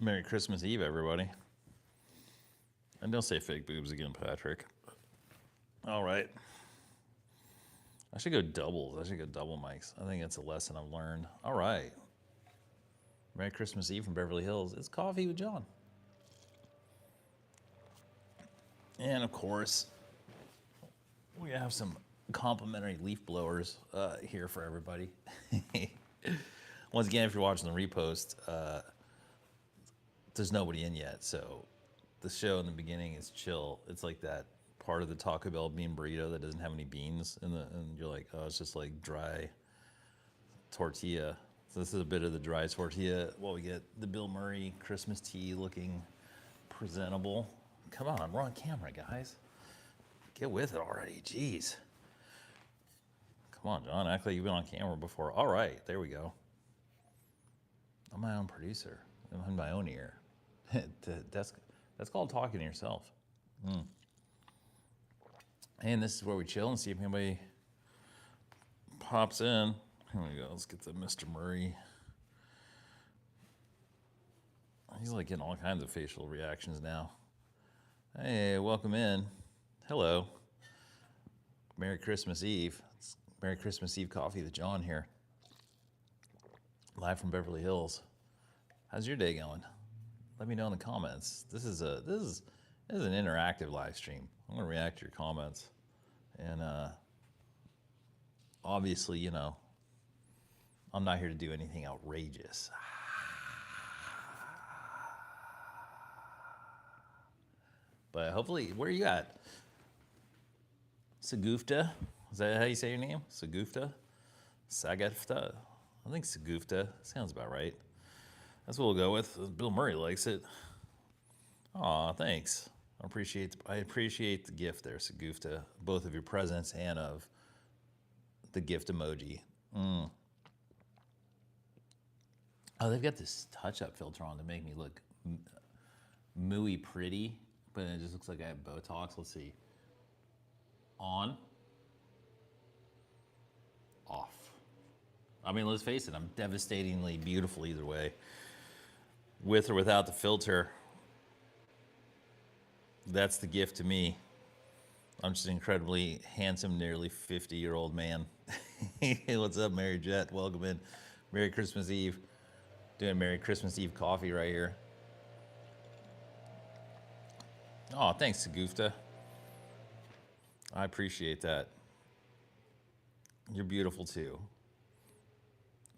Merry Christmas Eve, everybody. And don't say fake boobs again, Patrick. All right. I should go doubles. I should go double mics. I think that's a lesson I've learned. All right. Merry Christmas Eve from Beverly Hills. It's Coffee with John. And of course, we have some complimentary leaf blowers here for everybody. Once again, if you're watching the repost, there's nobody in yet. So the show in the beginning is chill. It's like that part of the Taco Bell bean burrito that doesn't have any beans in the, and you're like, oh, it's just like dry tortilla. So this is a bit of the dry tortilla while we get the Bill Murray Christmas tea looking presentable. Come on, we're on camera, guys. Get with it already, jeez. Come on, John, act like you've been on camera before. All right, there we go. I'm my own producer. I'm in my own ear. That's called talking to yourself. And this is where we chill and see if anybody pops in. Here we go. Let's get the Mr. Murray. He's like getting all kinds of facial reactions now. Hey, welcome in. Hello. Merry Christmas Eve. It's Merry Christmas Eve coffee with John here. Live from Beverly Hills. How's your day going? Let me know in the comments. This is an interactive live stream. I'm gonna react to your comments, and obviously, you know, I'm not here to do anything outrageous. But hopefully, where are you at? Sagufta? Is that how you say your name? Sagufta? Sagufta? I think Sagufta sounds about right. That's what we'll go with. Bill Murray likes it. Aw, thanks. I appreciate the gift there, Sagufta. Both of your presents and of the gift emoji. Oh, they've got this touch-up filter on to make me look mooey pretty, but it just looks like I have Botox. Let's see. On. Off. I mean, let's face it, I'm devastatingly beautiful either way. With or without the filter, that's the gift to me. I'm just an incredibly handsome, nearly 50-year-old man. Hey, what's up, Mary Jet? Welcome in. Merry Christmas Eve. Doing Merry Christmas Eve coffee right here. Oh, thanks, Sagufta. I appreciate that. You're beautiful too.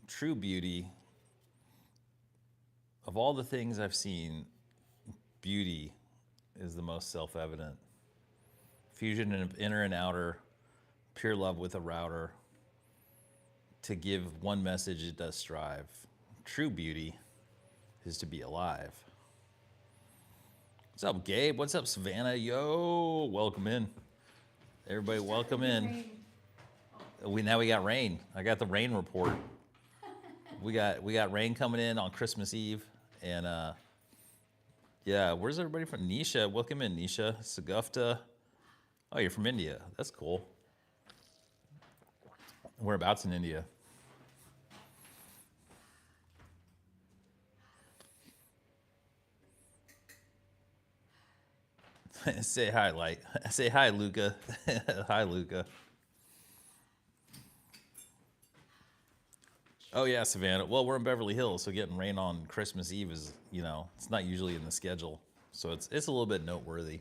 True beauty. Of all the things I've seen, beauty is the most self-evident. Fusion of inner and outer, pure love with a router. To give one message, it does strive. True beauty is to be alive. What's up, Gabe? What's up, Savannah? Yo, welcome in. Everybody, welcome in. Now we got rain. I got the rain report. We got rain coming in on Christmas Eve, and yeah, where's everybody from? Nisha, welcome in, Nisha. Sagufta. Oh, you're from India. That's cool. Whereabouts in India? Say hi, Light. Say hi, Luca. Hi, Luca. Oh yeah, Savannah. Well, we're in Beverly Hills, so getting rain on Christmas Eve is, you know, it's not usually in the schedule, so it's a little bit noteworthy.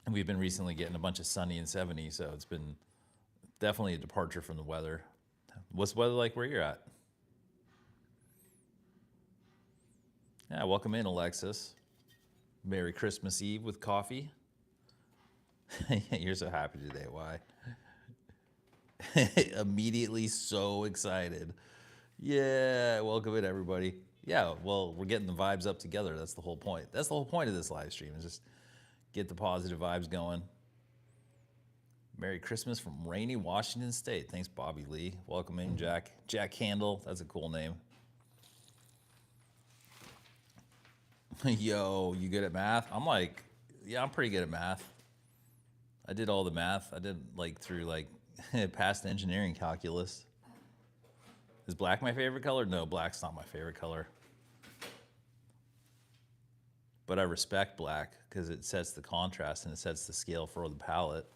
And we've been recently getting a bunch of sunny and 70, so it's been definitely a departure from the weather. What's the weather like where you're at? Yeah, welcome in, Alexis. Merry Christmas Eve with coffee. You're so happy today. Why? Immediately so excited. Yeah, welcome in, everybody. Yeah, well, we're getting the vibes up together. That's the whole point. That's the whole point of this live stream, is just get the positive vibes going. Merry Christmas from rainy Washington State. Thanks, Bobby Lee. Welcome in, Jack. Jack Candle. That's a cool name. Yo, you good at math? I'm like, yeah, I'm pretty good at math. I did all the math. I did like through like past engineering calculus. Is black my favorite color? No, black's not my favorite color. But I respect black because it sets the contrast and it sets the scale for the palette.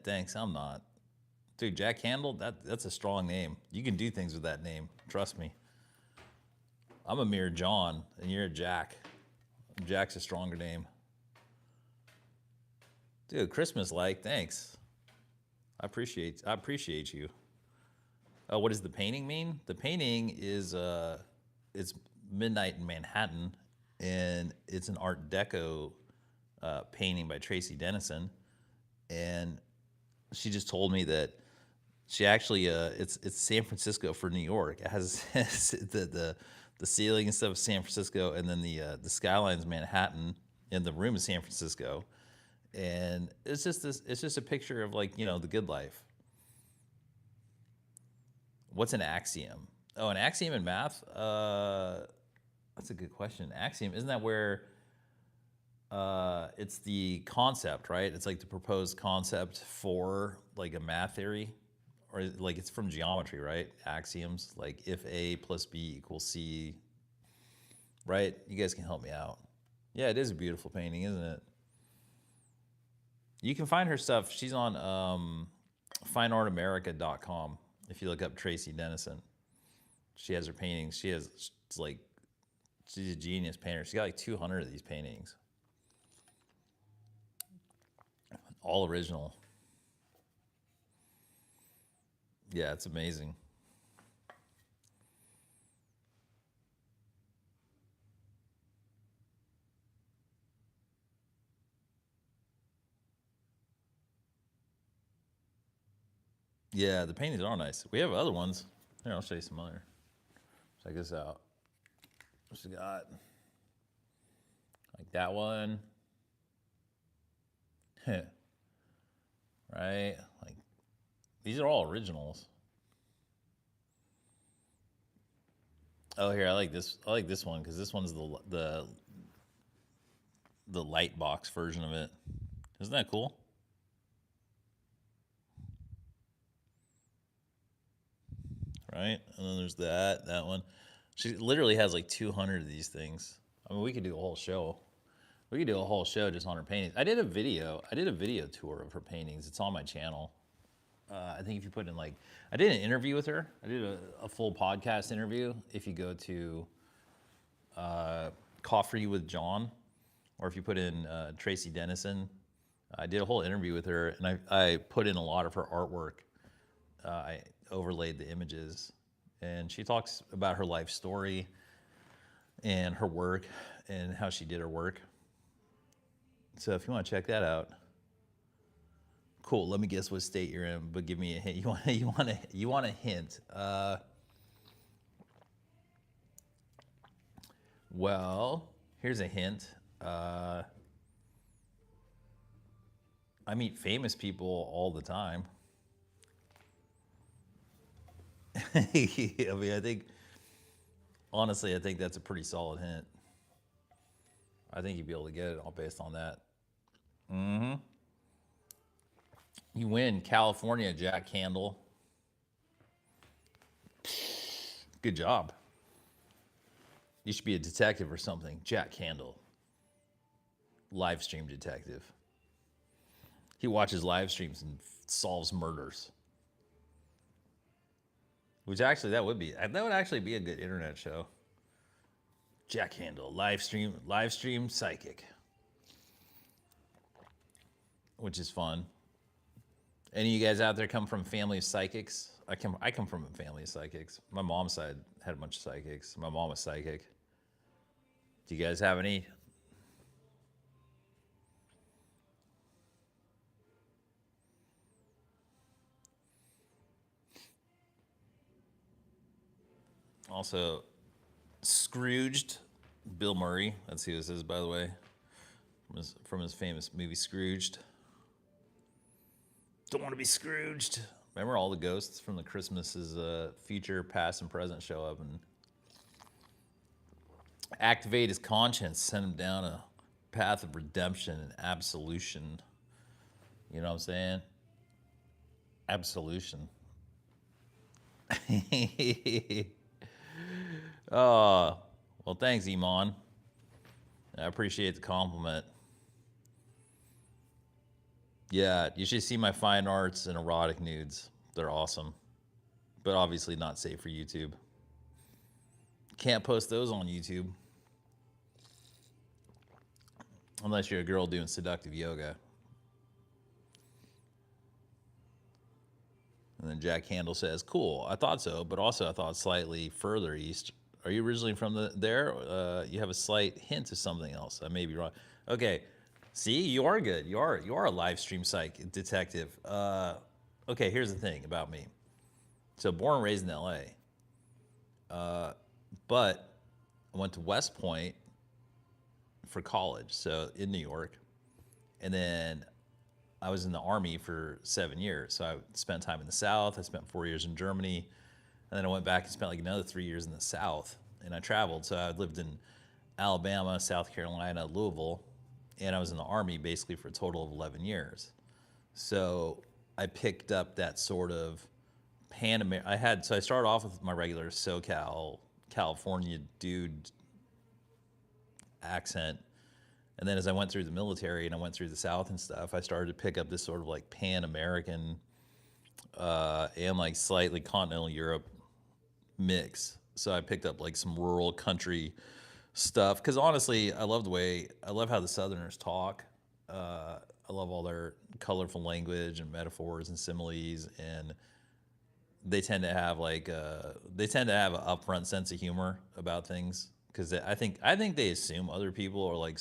Thanks, I'm not. Dude, Jack Handle, that's a strong name. You can do things with that name. Trust me. I'm a mere John, and you're a Jack. Jack's a stronger name. Dude, Christmas-like, thanks. I appreciate you. Oh, what does the painting mean? The painting is it's Midnight in Manhattan, and it's an Art Deco painting by Tracy Dennison. And she just told me that she actually it's San Francisco for New York. It has the ceiling and stuff of San Francisco, and then the skyline's Manhattan, and the room is San Francisco. And it's just a picture of, like, the good life. What's an axiom? Oh, an axiom in math? That's a good question. Axiom, isn't that where it's the concept, right? It's like the proposed concept for, like, a math theory, or like it's from geometry, right? Axioms, like if A plus B equals C, right? You guys can help me out. Yeah, it is a beautiful painting, isn't it? You can find her stuff. She's on fineartamerica.com. If you look up Tracy Dennison, she has her paintings. She's a genius painter. She's got like 200 of these paintings, all original. Yeah, it's amazing. Yeah, the paintings are nice. We have other ones. Here, I'll show you some other. Check this out. What's we got? Like that one. Right? Like, these are all originals. Oh, here, I like this. I like this one because this one's the light box version of it. Isn't that cool? Right? And then there's that one. She literally has like 200 of these things. I mean, we could do a whole show. We could do a whole show just on her paintings. I did a video tour of her paintings. It's on my channel. I think if you put in, like, I did an interview with her. I did a full podcast interview. If you go to Coffee with John, or if you put in Tracy Dennison, I did a whole interview with her, and I put in a lot of her artwork. I overlaid the images, and she talks about her life story and her work and how she did her work. So if you want to check that out, cool. Let me guess what state you're in, but give me a hint. You want a hint? Well, here's a hint. I meet famous people all the time. I mean, honestly, I think that's a pretty solid hint. I think you'd be able to get it all based on that. Mm-hmm. You win, California, Jack Handle. Good job. You should be a detective or something. Jack Handle. Live stream detective. He watches live streams and solves murders. Which actually, that would actually be a good internet show. Jack Handle, live stream psychic. Which is fun. Any of you guys out there come from family of psychics? I come from a family of psychics. My mom's side had a bunch of psychics. My mom was psychic. Do you guys have any? Also, Scrooged, Bill Murray. That's who this is, by the way. From his famous movie Scrooged. Don't want to be Scrooged. Remember all the ghosts from the Christmases, future, past, and present show up and activate his conscience, send him down a path of redemption and absolution. You know what I'm saying? Absolution. Oh, well, thanks, Iman. I appreciate the compliment. Yeah, you should see my fine arts and erotic nudes. They're awesome, but obviously not safe for YouTube. Can't post those on YouTube unless you're a girl doing seductive yoga. And then Jack Handel says, "Cool. I thought so, but also I thought slightly further east. Are you originally from there? You have a slight hint of something else. I may be wrong. Okay, see, you are good. You are a live stream psych detective. Okay, here's the thing about me. So born and raised in L.A., but I went to West Point for college, so in New York, and then I was in the Army for 7 years. So I spent time in the South. I spent 4 years in Germany. And then I went back and spent like another 3 years in the South. And I traveled. So I lived in Alabama, South Carolina, Louisville. And I was in the Army basically for a total of 11 years. So I picked up that sort of so I started off with my regular SoCal, California dude accent. And then as I went through the military and I went through the South and stuff, I started to pick up this sort of like Pan-American and like slightly continental Europe mix. So I picked up like some rural country stuff because honestly, I love how the Southerners talk. I love all their colorful language and metaphors and similes, and they tend to have an upfront sense of humor about things because I think they assume other people are like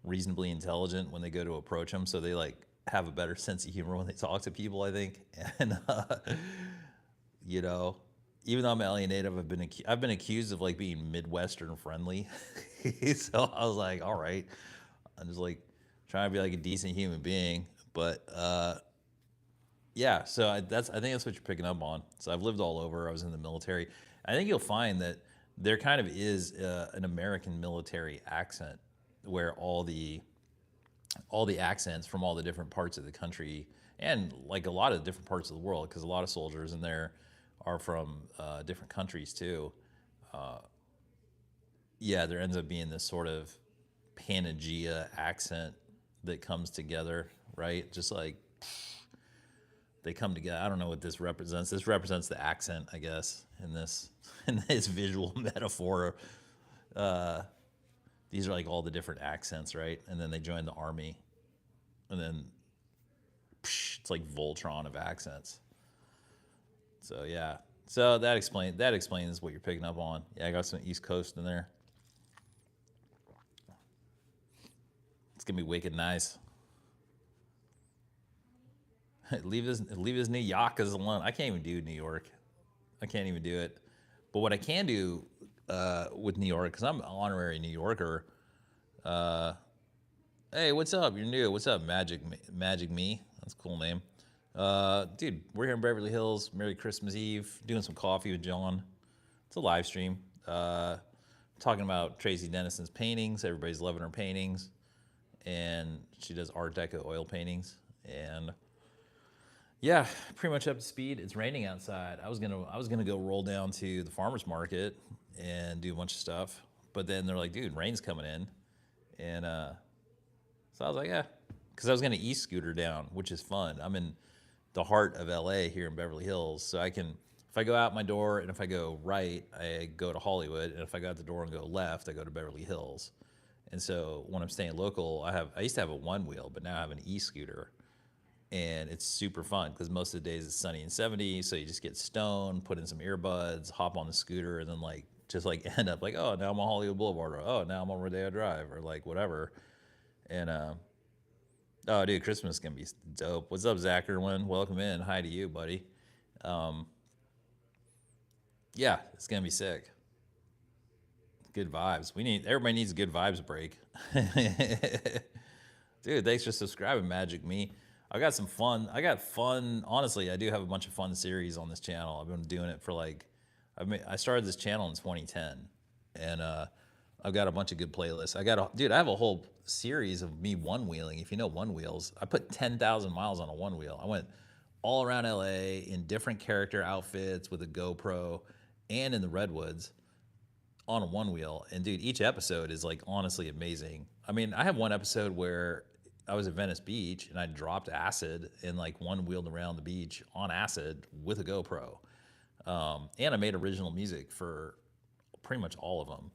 reasonably intelligent when they go to approach them, so they like have a better sense of humor when they talk to people, I think. And you know, even though I'm alienated, I've been accused of like being Midwestern friendly. So I was like, all right, I'm just like trying to be like a decent human being, but yeah. So I think that's what you're picking up on. So I've lived all over. I was in the military. I think you'll find that there kind of is an American military accent where all the accents from all the different parts of the country and like a lot of different parts of the world, because a lot of soldiers in there are from different countries too. Yeah, there ends up being this sort of Pangea accent that comes together, right? Just like they come together. I don't know what this represents. This represents the accent, I guess, in this in this visual metaphor. These are like all the different accents, right? And then they join the army, and then it's like Voltron of accents. So yeah, so that explains what you're picking up on. Yeah, I got some East Coast in there. It's gonna be wicked nice. leave his New Yorkers alone. I can't even do New York. I can't even do it. But what I can do with New York, because I'm an honorary New Yorker. Hey, what's up? You're new. What's up, Magic Me? That's a cool name. Dude, we're here in Beverly Hills. Merry Christmas Eve. Doing some coffee with John. It's a live stream. Talking about Tracy Dennison's paintings. Everybody's loving her paintings, and she does Art Deco oil paintings. And yeah, pretty much up to speed. It's raining outside. I was gonna go roll down to the farmers market and do a bunch of stuff, but then they're like, "Dude, rain's coming in," and so I was like, "Yeah," because I was gonna e-scooter down, which is fun. I'm in the heart of LA here in Beverly Hills, so I can, if I go out my door and if I go right, I go to Hollywood, and if I go out the door and go left, I go to Beverly Hills. And so when I'm staying local, I used to have a one wheel, but now I have an e-scooter. And it's super fun because most of the days it's sunny and 70, so you just get stoned, put in some earbuds, hop on the scooter, and then like just like end up like, oh, now I'm on Hollywood Boulevard, or oh, now I'm on Rodeo Drive, or like whatever. And oh, dude, Christmas is gonna be dope. What's up, Zach Irwin? Welcome in. Hi to you, buddy. Yeah, it's gonna be sick. Good vibes. Everybody needs a good vibes break. Dude, thanks for subscribing, Magic Me. I got some fun. I got fun. Honestly, I do have a bunch of fun series on this channel. I've been doing it for like, I started this channel in 2010, and I've got a bunch of good playlists. Dude, I have a whole series of me one wheeling. If you know one wheels, I put 10,000 miles on a one wheel. I went all around LA in different character outfits with a GoPro and in the redwoods on a one wheel. And dude, each episode is like honestly amazing. I mean, I have one episode where I was at Venice Beach and I dropped acid and like one wheeled around the beach on acid with a GoPro. And I made original music for pretty much all of them.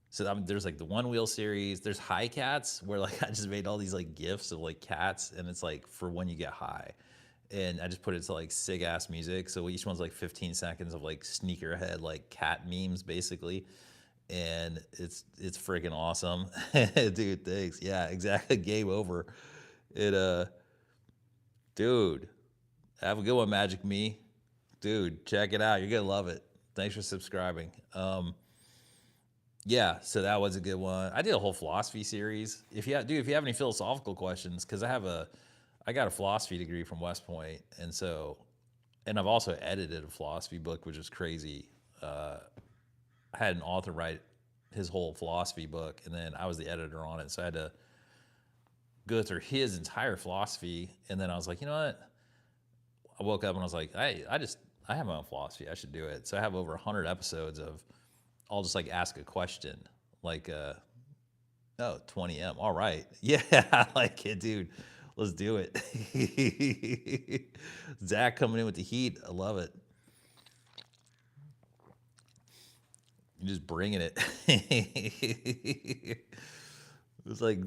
So there's like the one wheel series. There's high cats where like I just made all these like gifs of like cats, and it's like for when you get high, and I just put it to like sick ass music. So each one's like 15 seconds of like sneakerhead like cat memes basically, and it's freaking awesome, dude. Thanks. Yeah, exactly. Game over. It dude, have a good one, Magic Me, dude. Check it out. You're gonna love it. Thanks for subscribing. Yeah, so that was a good one. I did a whole philosophy series. If you have any philosophical questions, because I got a philosophy degree from West Point, and I've also edited a philosophy book, which is crazy. I had an author write his whole philosophy book, and then I was the editor on it, so I had to go through his entire philosophy, and then I was like, you know what? I woke up and I was like, I have my own philosophy. I should do it. So I have over 100 episodes of I'll just like ask a question, like, 20M. All right. Yeah, like it, dude. Let's do it. Zach coming in with the heat. I love it. You're just bringing it. It's like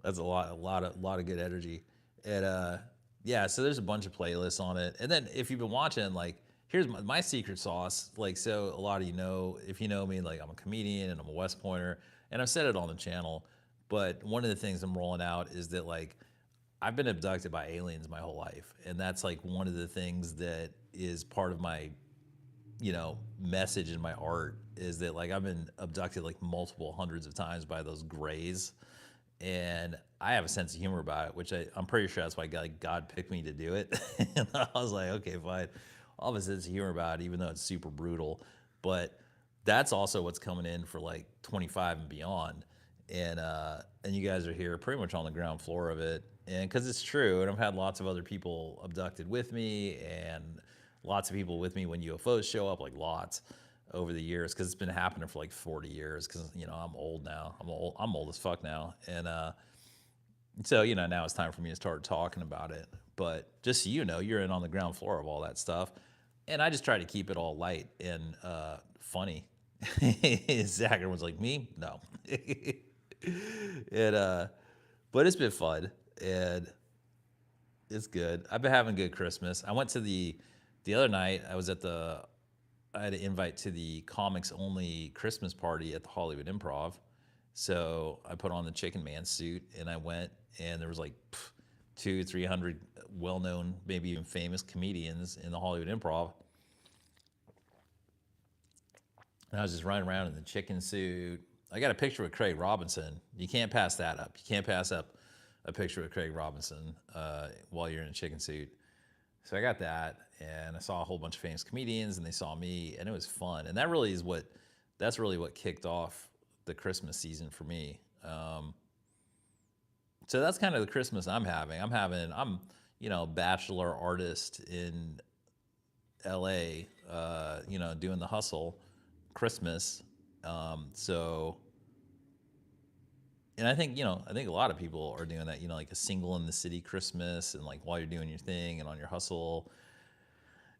that's a lot of good energy. And yeah, so there's a bunch of playlists on it. And then if you've been watching, like here's my secret sauce. Like, so a lot of you know, if you know me, like I'm a comedian and I'm a West Pointer, and I've said it on the channel. But one of the things I'm rolling out is that like I've been abducted by aliens my whole life, and that's like one of the things that is part of my message in my art is that like I've been abducted like multiple hundreds of times by those grays, and I have a sense of humor about it, which I'm pretty sure that's why God picked me to do it. And I was like, okay, fine. I'll have a sense of humor about it, even though it's super brutal. But that's also what's coming in for like 25 and beyond. And you guys are here pretty much on the ground floor of it. And because it's true, and I've had lots of other people abducted with me, and lots of people with me when UFOs show up, like lots over the years, because it's been happening for like 40 years. Because I'm old now. I'm old as fuck now, and so now it's time for me to start talking about it. But just so you know, you're in on the ground floor of all that stuff, and I just try to keep it all light and funny. Zach, everyone's like, me? No. And but it's been fun, and it's good. I've been having a good Christmas. I went to the other night. I had an invite to the comics only Christmas party at the Hollywood Improv. So I put on the Chicken Man suit and I went, and there was like 200-300 well-known, maybe even famous comedians in the Hollywood Improv. And I was just running around in the chicken suit. I got a picture with Craig Robinson. You can't pass that up. You can't pass up a picture with Craig Robinson while you're in a chicken suit. So I got that, and I saw a whole bunch of famous comedians, and they saw me, and it was fun. And that's really what kicked off the Christmas season for me. So that's kind of the Christmas I'm having. I'm bachelor artist in LA, doing the hustle Christmas. So, and I think a lot of people are doing that, like a single in the city Christmas, and like while you're doing your thing and on your hustle.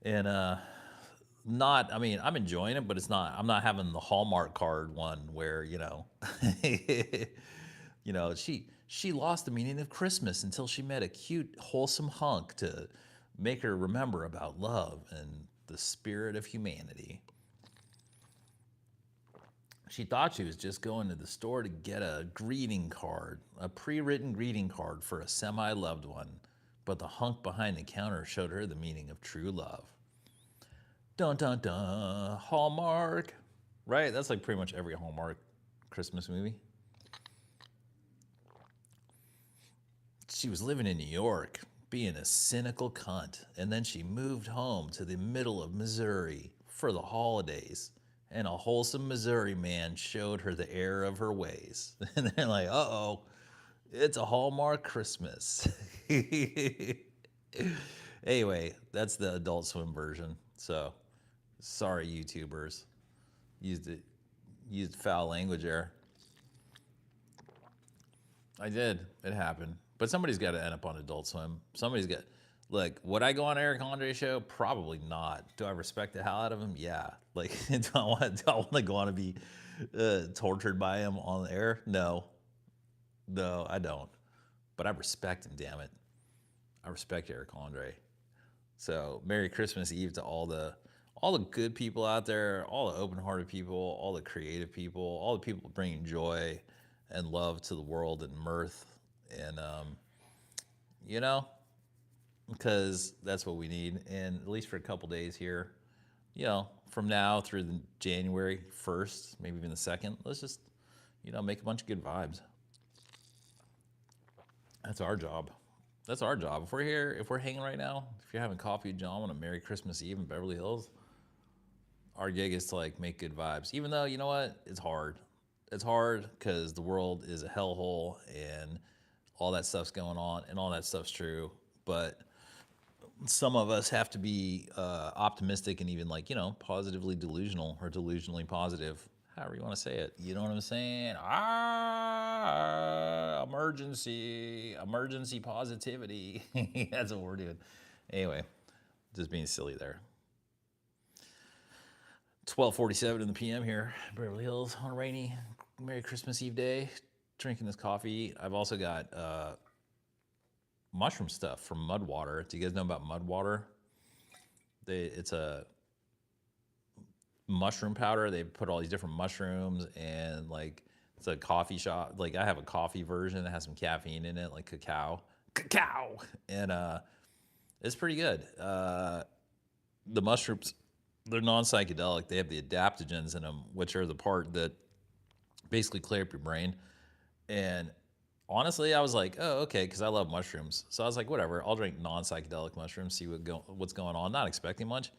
And I'm enjoying it, but I'm not having the Hallmark card one where, she lost the meaning of Christmas until she met a cute, wholesome hunk to make her remember about love and the spirit of humanity. She thought she was just going to the store to get a greeting card, a pre-written greeting card for a semi-loved one, but the hunk behind the counter showed her the meaning of true love. Dun dun dun, Hallmark. Right? That's like pretty much every Hallmark Christmas movie. She was living in New York, being a cynical cunt, and then she moved home to the middle of Missouri for the holidays, and a wholesome Missouri man showed her the error of her ways. And they're like, uh-oh, it's a Hallmark Christmas. Anyway, that's the Adult Swim version. So sorry, YouTubers. Used it. Used foul language there. I did. It happened. But somebody's got to end up on Adult Swim. Somebody's got. Look, would I go on Eric Andre's show? Probably not. Do I respect the hell out of him? Yeah. Like, do I want to go on and be tortured by him on the air? No. No, I don't. But I respect him, damn it. I respect Eric Andre. So, Merry Christmas Eve to all the good people out there, all the open-hearted people, all the creative people, all the people bringing joy and love to the world and mirth, and you know, because that's what we need. And at least for a couple days here, you know, from now through the January 1st, maybe even the 2nd, let's just, you know, make a bunch of good vibes. That's our job. That's our job. If we're here, if we're hanging right now, if you're having coffee with John on a Merry Christmas Eve in Beverly Hills, our gig is to like make good vibes. Even though, you know what, it's hard. It's hard because the world is a hellhole and all that stuff's going on and all that stuff's true. But some of us have to be optimistic and even like, you know, positively delusional or delusionally positive, however you want to say it. You know what I'm saying? Emergency positivity. That's what we're doing. Anyway, just being silly there. 12:47 in the PM here, Beverly Hills, on a rainy Merry Christmas Eve day, drinking this coffee. I've also got mushroom stuff from Mudwater. Do you guys know about Mudwater? It's a mushroom powder. They put all these different mushrooms, and like it's a coffee shop. Like I have a coffee version that has some caffeine in it, like cacao, and it's pretty good. The mushrooms, they're non-psychedelic. They have the adaptogens in them, which are the part that basically clear up your brain. And honestly, I was like, oh, okay, because I love mushrooms. So I was like, whatever, I'll drink non-psychedelic mushrooms, see what's going on. Not expecting much.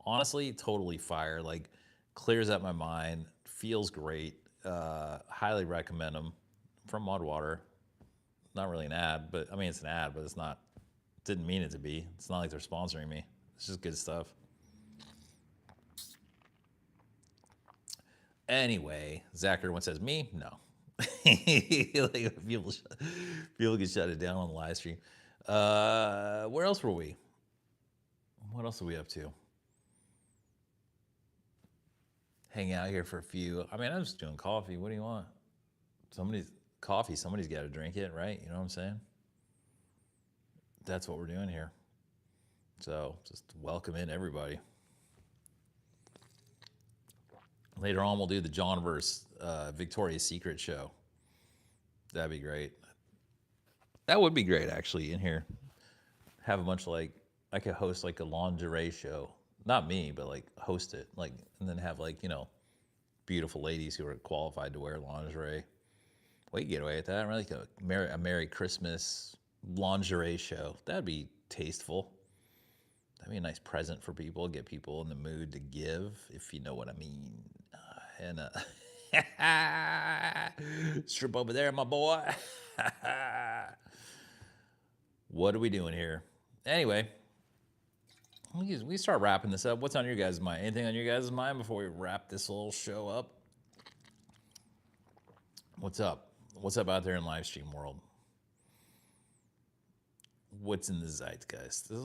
Honestly, totally fire. Like, clears up my mind. Feels great. Highly recommend them. From Mudwater. Not really an ad, but I mean, it's an ad, but it's not. Didn't mean it to be. It's not like they're sponsoring me. It's just good stuff. Anyway, Zachary once says, me? No. Like people can shut it down on the live stream. Where else were we? What else are we up to? Hang out here for a few. I mean, I'm just doing coffee. What do you want? Somebody's got to drink it, right? You know what I'm saying? That's what we're doing here. So just welcome in everybody. Later on, we'll do the JOHNiVERSE Victoria's Secret show. That'd be great. That would be great, actually, in here. Have a bunch of like, I could host like a lingerie show. Not me, but like host it. Like, and then have like, you know, beautiful ladies who are qualified to wear lingerie. We can get away with that. Like a Merry Christmas lingerie show. That'd be tasteful. That'd be a nice present for people. Get people in the mood to give, if you know what I mean. And strip over there, my boy. What are we doing here? Anyway, we start wrapping this up. What's on your guys' mind? Anything on your guys' mind before we wrap this little show up? What's up? What's up out there in live stream world? What's in the zeitgeist? This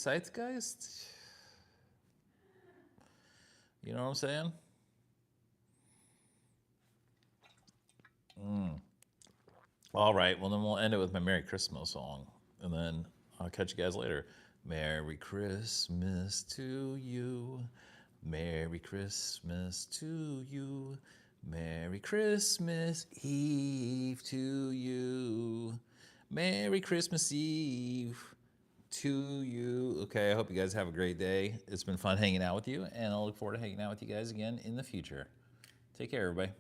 zeitgeist? You know what I'm saying? All right, well, then we'll end it with my Merry Christmas song. And then I'll catch you guys later. Merry Christmas to you. Merry Christmas to you. Merry Christmas Eve to you. Merry Christmas Eve to you. Okay, I hope you guys have a great day. It's been fun hanging out with you, and I'll look forward to hanging out with you guys again in the future. Take care, everybody.